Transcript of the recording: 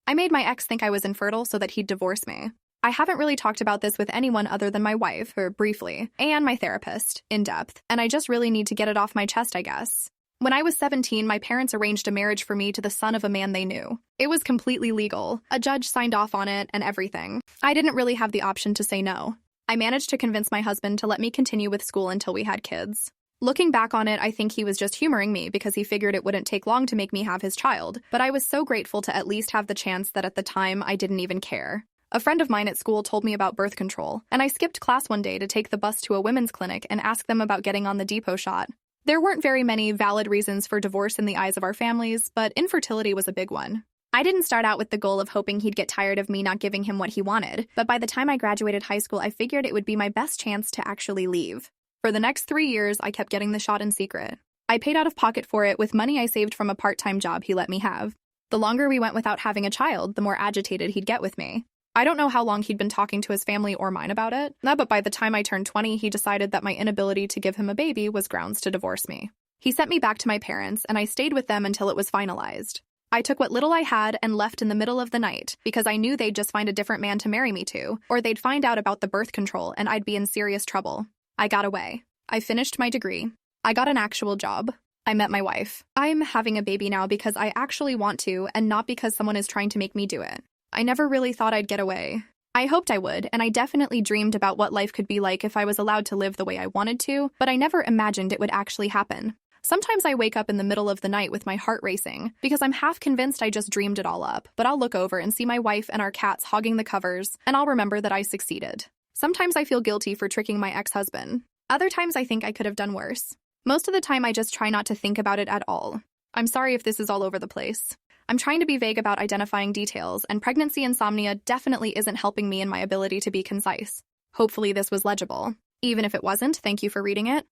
I made my ex think I was infertile so that he'd divorce me. I haven't really talked about this with anyone other than my wife, or briefly, and my therapist, in depth, and I just really need to get it off my chest, I guess. When I was 17, my parents arranged a marriage for me to the son of a man they knew. It was completely legal. A judge signed off on it and everything. I didn't really have the option to say no. I managed to convince my husband to let me continue with school until we had kids. Looking back on it, I think he was just humoring me because he figured it wouldn't take long to make me have his child, but I was so grateful to at least have the chance that at the time I didn't even care. A friend of mine at school told me about birth control, and I skipped class one day to take the bus to a women's clinic and ask them about getting on the depot shot. There weren't very many valid reasons for divorce in the eyes of our families, but infertility was a big one. I didn't start out with the goal of hoping he'd get tired of me not giving him what he wanted, but by the time I graduated high school, I figured it would be my best chance to actually leave. For the next 3 years, I kept getting the shot in secret. I paid out of pocket for it with money I saved from a part-time job he let me have. The longer we went without having a child, the more agitated he'd get with me. I don't know how long he'd been talking to his family or mine about it, but by the time I turned 20, he decided that my inability to give him a baby was grounds to divorce me. He sent me back to my parents, and I stayed with them until it was finalized. I took what little I had and left in the middle of the night because I knew they'd just find a different man to marry me to, or they'd find out about the birth control and I'd be in serious trouble. I got away. I finished my degree. I got an actual job. I met my wife. I'm having a baby now because I actually want to and not because someone is trying to make me do it. I never really thought I'd get away. I hoped I would, and I definitely dreamed about what life could be like if I was allowed to live the way I wanted to, but I never imagined it would actually happen. Sometimes I wake up in the middle of the night with my heart racing because I'm half convinced I just dreamed it all up, but I'll look over and see my wife and our cats hogging the covers, and I'll remember that I succeeded. Sometimes I feel guilty for tricking my ex-husband. Other times I think I could have done worse. Most of the time I just try not to think about it at all. I'm sorry if this is all over the place. I'm trying to be vague about identifying details, and pregnancy insomnia definitely isn't helping me in my ability to be concise. Hopefully this was legible. Even if it wasn't, thank you for reading it.